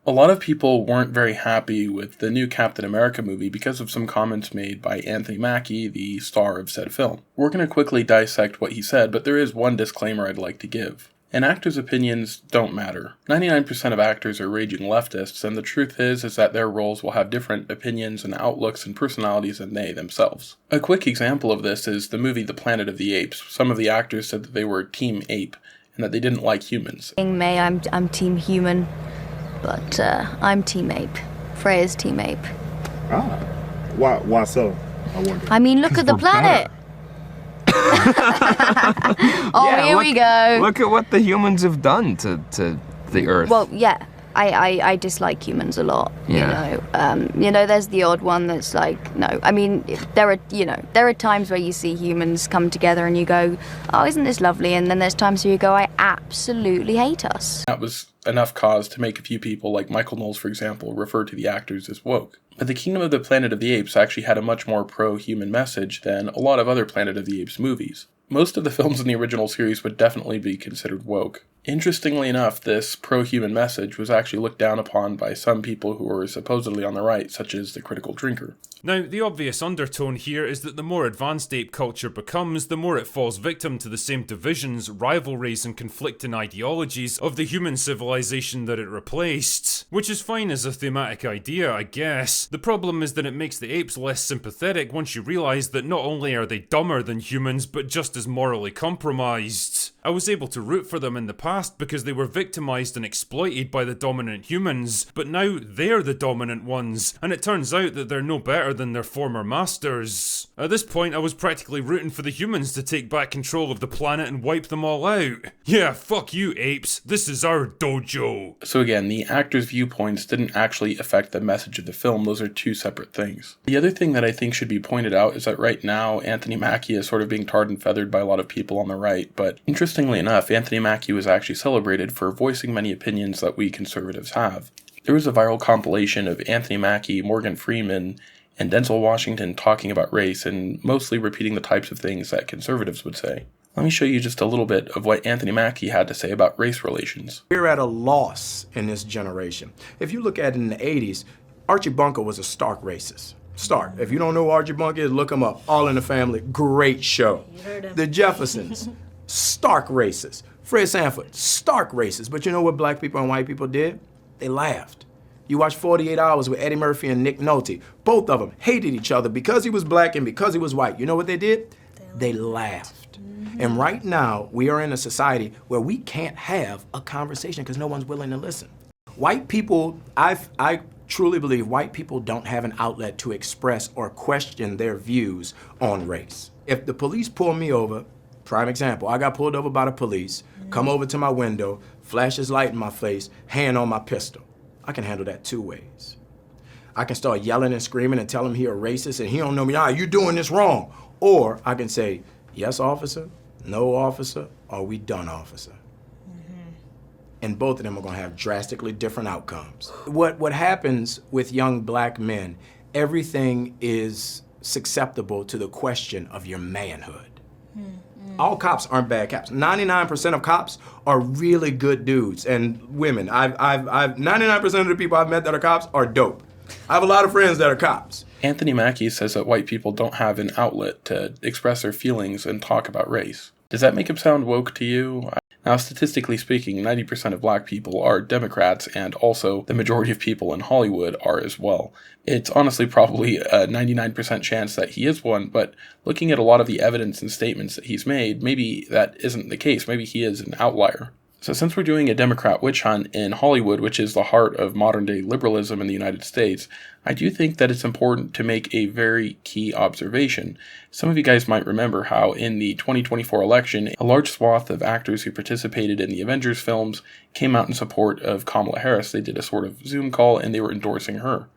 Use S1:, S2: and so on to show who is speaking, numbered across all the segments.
S1: A lot of people weren't very happy with the new Captain America movie because of some comments made by Anthony Mackie, the star of said film. We're going to quickly dissect what he said, but there is one disclaimer I'd like to give. An actor's opinions don't matter. 99% of actors are raging leftists, and the truth is that their roles will have different opinions and outlooks and personalities than they themselves. A quick example of this is the movie The Planet of the Apes. Some of the actors said that they were Team Ape, and that they didn't like humans.
S2: May, I'm Team Human. But I'm Team Ape. Freya's Team Ape.
S3: Ah, why so? I wonder.
S2: I mean, look at the planet. Here we go.
S4: Look at what the humans have done to the Earth.
S2: Well, yeah. I dislike humans a lot.
S4: Yeah.
S2: There's the odd one that's like, no. I mean, there are times where you see humans come together and you go, oh, isn't this lovely? And then there's times where you go, I absolutely hate us.
S1: That was enough cause to make a few people, like Michael Knowles, for example, refer to the actors as woke. But the Kingdom of the Planet of the Apes actually had a much more pro-human message than a lot of other Planet of the Apes movies. Most of the films in the original series would definitely be considered woke. Interestingly enough, this pro-human message was actually looked down upon by some people who were supposedly on the right, such as the Critical Drinker.
S5: Now, the obvious undertone here is that the more advanced ape culture becomes, the more it falls victim to the same divisions, rivalries, and conflicting ideologies of the human civilization that it replaced. Which is fine as a thematic idea, I guess. The problem is that it makes the apes less sympathetic once you realise that not only are they dumber than humans, but just as morally compromised. I was able to root for them in the past because they were victimised and exploited by the dominant humans, but now they're the dominant ones, and it turns out that they're no better than their former masters. At this point, I was practically rooting for the humans to take back control of the planet and wipe them all out. Yeah, fuck you, apes. This is our dojo.
S1: So again, the actors' viewpoints didn't actually affect the message of the film. Those are two separate things. The other thing that I think should be pointed out is that right now, Anthony Mackie is sort of being tarred and feathered by a lot of people on the right, but interestingly enough, Anthony Mackie was actually celebrated for voicing many opinions that we conservatives have. There was a viral compilation of Anthony Mackie, Morgan Freeman, and Denzel Washington talking about race and mostly repeating the types of things that conservatives would say. Let me show you just a little bit of what Anthony Mackie had to say about race relations.
S6: We're at a loss in this generation. If you look at it in the 80s, Archie Bunker was a stark racist. Stark. If you don't know who Archie Bunker is, look him up. All in the Family, great show. The Jeffersons, stark racist. Fred Sanford, stark racist. But you know what black people and white people did? They laughed. You watch 48 Hours with Eddie Murphy and Nick Nolte. Both of them hated each other because he was black and because he was white. You know what they did? They laughed. And right now, we are in a society where we can't have a conversation because no one's willing to listen. White people, I truly believe white people don't have an outlet to express or question their views on race. If the police pull me over, prime example, I got pulled over by the police, come over to my window, flash his light in my face, hand on my pistol. I can handle that two ways. I can start yelling and screaming and tell him he a racist and he don't know me, you doing this wrong. Or I can say, yes, officer, no, officer, or we done, officer. And both of them are gonna have drastically different outcomes. What happens with young black men, everything is susceptible to the question of your manhood. All cops aren't bad cops. 99% of cops are really good dudes and women. 99% of the people I've met that are cops are dope. I have a lot of friends that are cops.
S1: Anthony Mackie says that white people don't have an outlet to express their feelings and talk about race. Does that make him sound woke to you? Now, statistically speaking, 90% of black people are Democrats, and also the majority of people in Hollywood are as well. It's honestly probably a 99% chance that he is one, but looking at a lot of the evidence and statements that he's made, maybe that isn't the case. Maybe he is an outlier. So since we're doing a Democrat witch hunt in Hollywood, which is the heart of modern-day liberalism in the United States, I do think that it's important to make a very key observation. Some of you guys might remember how in the 2024 election, a large swath of actors who participated in the Avengers films came out in support of Kamala Harris. They did a sort of Zoom call and they were endorsing her.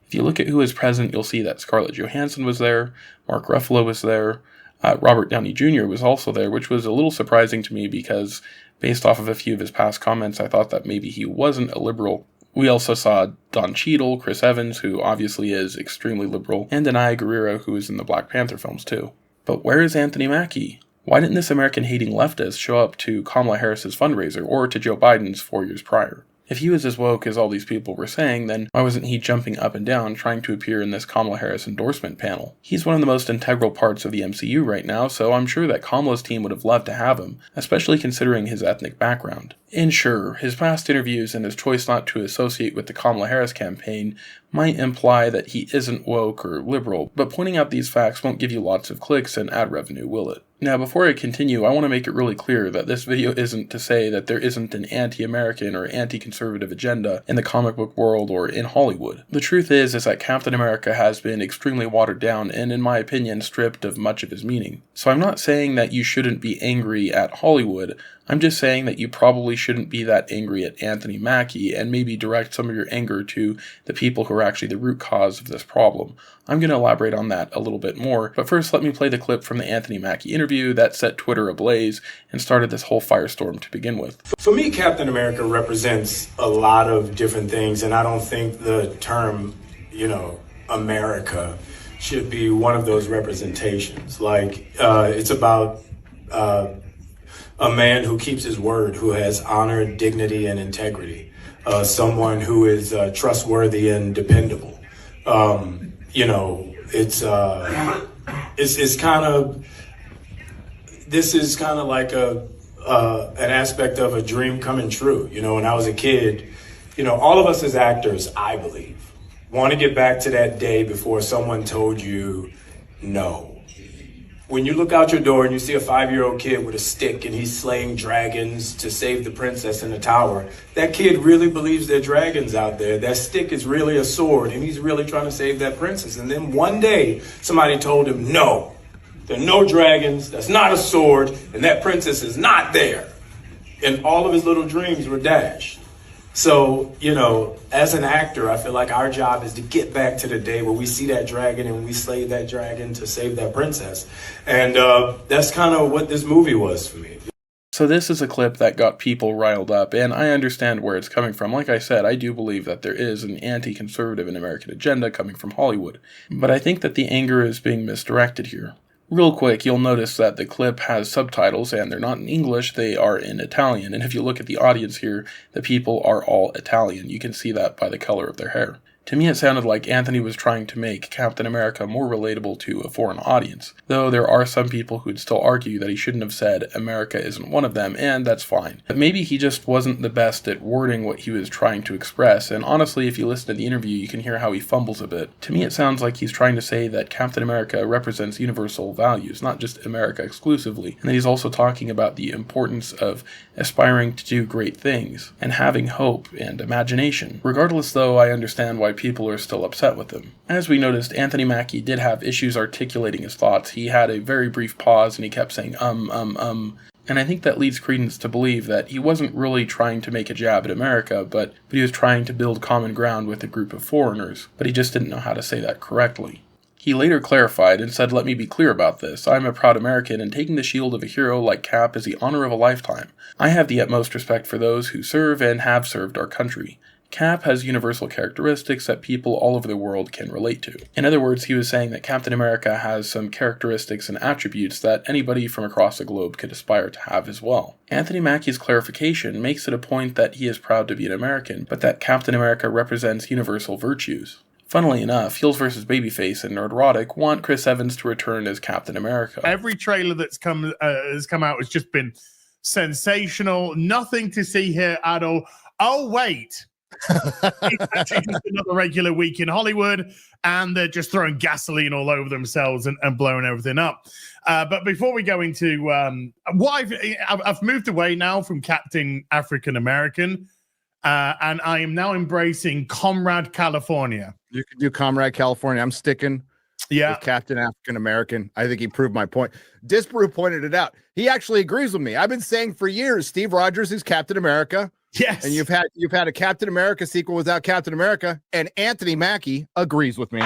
S1: If you look at who is present, you'll see that Scarlett Johansson was there, Mark Ruffalo was there, Robert Downey Jr. was also there, which was a little surprising to me because based off of a few of his past comments, I thought that maybe he wasn't a liberal. We also saw Don Cheadle, Chris Evans, who obviously is extremely liberal, and Danai Gurira, who is in the Black Panther films too. But where is Anthony Mackie? Why didn't this American-hating leftist show up to Kamala Harris's fundraiser or to Joe Biden's 4 years prior? If he was as woke as all these people were saying, then why wasn't he jumping up and down trying to appear in this Kamala Harris endorsement panel? He's one of the most integral parts of the MCU right now, so I'm sure that Kamala's team would have loved to have him, especially considering his ethnic background. And sure, his past interviews and his choice not to associate with the Kamala Harris campaign might imply that he isn't woke or liberal, but pointing out these facts won't give you lots of clicks and ad revenue, will it? Now, before I continue, I want to make it really clear that this video isn't to say that there isn't an anti-American or anti-conservative agenda in the comic book world or in Hollywood. The truth is that Captain America has been extremely watered down and, in my opinion, stripped of much of his meaning. So I'm not saying that you shouldn't be angry at Hollywood, I'm just saying that you probably shouldn't be that angry at Anthony Mackie and maybe direct some of your anger to the people who are actually the root cause of this problem. I'm going to elaborate on that a little bit more, but first let me play the clip from the Anthony Mackie interview that set Twitter ablaze and started this whole firestorm to begin with.
S6: For me, Captain America represents a lot of different things, and I don't think the term, America should be one of those representations. It's about a man who keeps his word, who has honor, dignity, and integrity. Someone who is trustworthy and dependable. This is kind of like an aspect of a dream coming true. When I was a kid, all of us as actors, I believe, want to get back to that day before someone told you no. When you look out your door and you see a 5-year-old kid with a stick and he's slaying dragons to save the princess in the tower, that kid really believes there are dragons out there. That stick is really a sword and he's really trying to save that princess. And then one day somebody told him, no, there are no dragons, that's not a sword, and that princess is not there. And all of his little dreams were dashed. So, as an actor, I feel like our job is to get back to the day where we see that dragon and we slay that dragon to save that princess. And that's kind of what this movie was for me.
S1: So this is a clip that got people riled up, and I understand where it's coming from. Like I said, I do believe that there is an anti-conservative and American agenda coming from Hollywood. But I think that the anger is being misdirected here. Real quick, you'll notice that the clip has subtitles, and they're not in English, they are in Italian. And if you look at the audience here, the people are all Italian. You can see that by the color of their hair. To me, it sounded like Anthony was trying to make Captain America more relatable to a foreign audience, though there are some people who'd still argue that he shouldn't have said America isn't one of them, and that's fine. But maybe he just wasn't the best at wording what he was trying to express, and honestly, if you listen to the interview, you can hear how he fumbles a bit. To me, it sounds like he's trying to say that Captain America represents universal values, not just America exclusively, and that he's also talking about the importance of aspiring to do great things, and having hope and imagination. Regardless, though, I understand why people are still upset with him. As we noticed, Anthony Mackie did have issues articulating his thoughts. He had a very brief pause and he kept saying, and I think that leads credence to believe that he wasn't really trying to make a jab at America, but he was trying to build common ground with a group of foreigners, but he just didn't know how to say that correctly. He later clarified and said, "Let me be clear about this. I'm a proud American, and taking the shield of a hero like Cap is the honor of a lifetime. I have the utmost respect for those who serve and have served our country. Cap has universal characteristics that people all over the world can relate to." In other words, he was saying that Captain America has some characteristics and attributes that anybody from across the globe could aspire to have as well. Anthony Mackie's clarification makes it a point that he is proud to be an American, but that Captain America represents universal virtues. Funnily enough, Heels vs. Babyface and Nerdrotic want Chris Evans to return as Captain America.
S7: Every trailer that's come out has just been sensational. Nothing to see here at all. Oh, wait. It's actually just another regular week in Hollywood, and they're just throwing gasoline all over themselves and blowing everything up. But before we go into what I've moved away now from Captain African American, and I am now embracing Comrade California.
S8: You can do Comrade California. I'm sticking
S7: with
S8: Captain African American. I think he proved my point. Disparu pointed it out. He actually agrees with me. I've been saying for years, Steve Rogers is Captain America.
S7: Yes.
S8: And you've had a Captain America sequel without Captain America, and Anthony Mackie agrees with me.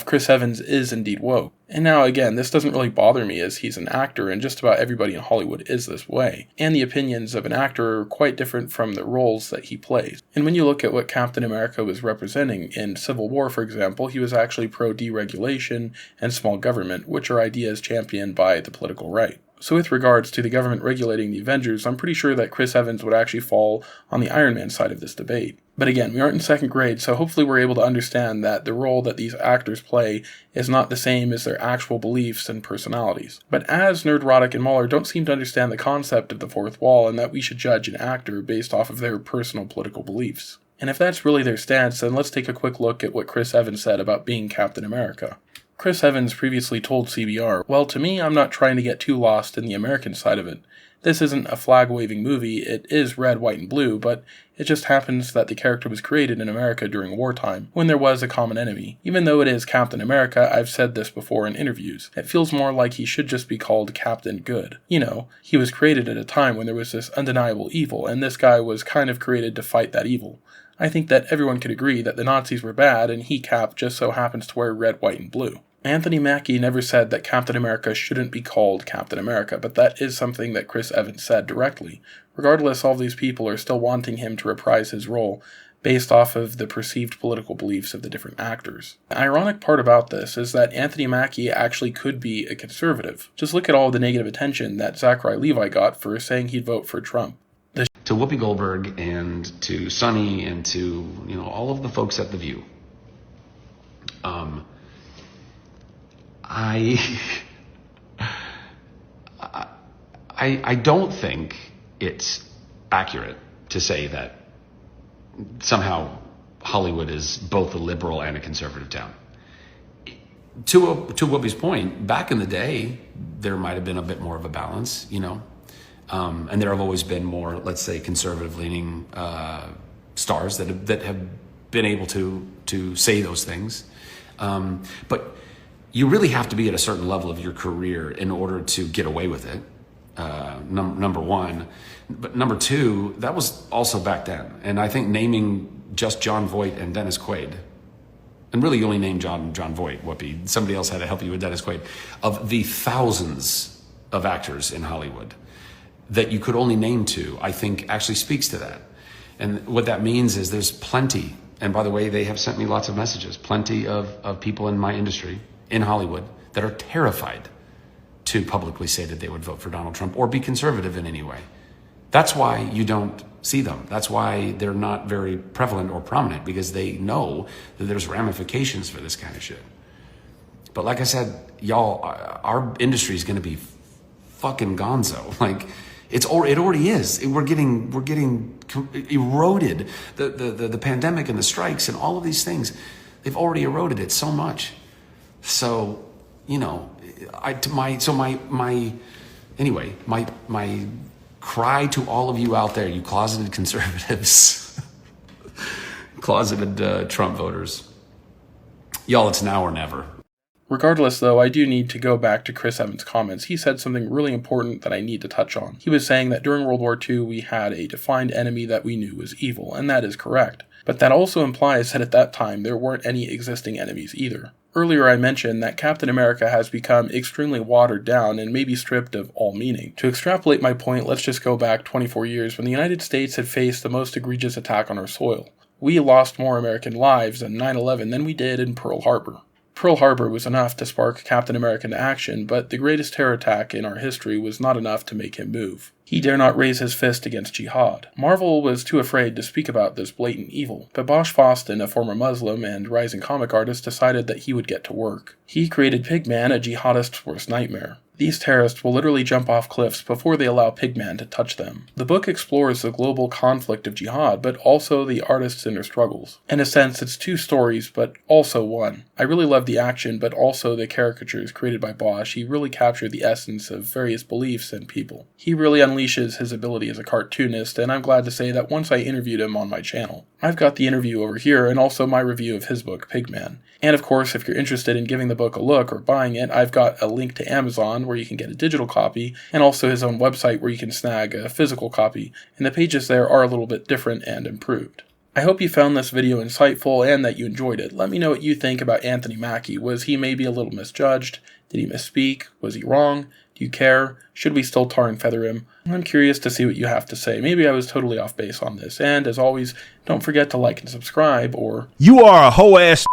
S1: Chris Evans is indeed woke. And now again, this doesn't really bother me as he's an actor and just about everybody in Hollywood is this way. And the opinions of an actor are quite different from the roles that he plays. And when you look at what Captain America was representing in Civil War, for example, he was actually pro-deregulation and small government, which are ideas championed by the political right. So with regards to the government regulating the Avengers, I'm pretty sure that Chris Evans would actually fall on the Iron Man side of this debate. But again, we aren't in second grade, so hopefully we're able to understand that the role that these actors play is not the same as their actual beliefs and personalities. But as Nerdrotic and Mahler don't seem to understand the concept of the fourth wall and that we should judge an actor based off of their personal political beliefs. And if that's really their stance, then let's take a quick look at what Chris Evans said about being Captain America. Chris Evans previously told CBR, "Well, to me, I'm not trying to get too lost in the American side of it. This isn't a flag-waving movie, it is red, white, and blue, but it just happens that the character was created in America during wartime, when there was a common enemy. Even though it is Captain America, I've said this before in interviews, it feels more like he should just be called Captain Good. You know, he was created at a time when there was this undeniable evil, and this guy was kind of created to fight that evil. I think that everyone could agree that the Nazis were bad, and he, Cap, just so happens to wear red, white, and blue." Anthony Mackie never said that Captain America shouldn't be called Captain America, but that is something that Chris Evans said directly. Regardless, all these people are still wanting him to reprise his role, based off of the perceived political beliefs of the different actors. The ironic part about this is that Anthony Mackie actually could be a conservative. Just look at all the negative attention that Zachary Levi got for saying he'd vote for Trump.
S9: To Whoopi Goldberg and to Sonny and to, all of the folks at The View. I don't think it's accurate to say that somehow Hollywood is both a liberal and a conservative town. To Whoopi's point, back in the day, there might have been a bit more of a balance, and there have always been more, let's say, conservative-leaning stars that have been able to say those things. But you really have to be at a certain level of your career in order to get away with it, number one. But number two, that was also back then. And I think naming just Jon Voight and Dennis Quaid, and really you only named Jon Voight, Whoopi, somebody else had to help you with Dennis Quaid, of the thousands of actors in Hollywood that you could only name two, I think actually speaks to that. And what that means is there's plenty, and by the way, they have sent me lots of messages, plenty of people in my industry, in Hollywood, that are terrified to publicly say that they would vote for Donald Trump or be conservative in any way. That's why you don't see them. That's why they're not very prevalent or prominent, because they know that there's ramifications for this kind of shit. But like I said, y'all, our industry is going to be fucking gonzo. Like, it already is. We're getting eroded. The pandemic and the strikes and all of these things, they've already eroded it so much. So, my cry to all of you out there, you closeted conservatives, closeted Trump voters, y'all, it's now or never.
S1: Regardless, though, I do need to go back to Chris Evans' comments. He said something really important that I need to touch on. He was saying that during World War II, we had a defined enemy that we knew was evil, and that is correct. But that also implies that at that time, there weren't any existing enemies either. Earlier I mentioned that Captain America has become extremely watered down and maybe stripped of all meaning. To extrapolate my point, let's just go back 24 years when the United States had faced the most egregious attack on our soil. We lost more American lives in 9/11 than we did in Pearl Harbor. Pearl Harbor was enough to spark Captain America into action, but the greatest terror attack in our history was not enough to make him move. He dare not raise his fist against jihad. Marvel was too afraid to speak about this blatant evil, but Bosch Fawston, a former Muslim and rising comic artist, decided that he would get to work. He created Pigman, a jihadist's worst nightmare. These terrorists will literally jump off cliffs before they allow Pigman to touch them. The book explores the global conflict of jihad, but also the artists and their struggles. In a sense, it's two stories, but also one. I really love the action, but also the caricatures created by Bosch. He really captured the essence of various beliefs and people. He really unleashes his ability as a cartoonist, and I'm glad to say that once I interviewed him on my channel. I've got the interview over here, and also my review of his book, Pigman. And of course, if you're interested in giving the book a look or buying it, I've got a link to Amazon where you can get a digital copy, and also his own website where you can snag a physical copy, and the pages there are a little bit different and improved. I hope you found this video insightful and that you enjoyed it. Let me know what you think about Anthony Mackie. Was he maybe a little misjudged? Did he misspeak? Was he wrong? Do you care? Should we still tar and feather him? I'm curious to see what you have to say. Maybe I was totally off base on this. And as always, don't forget to like and subscribe, or...
S10: You are a hoe ass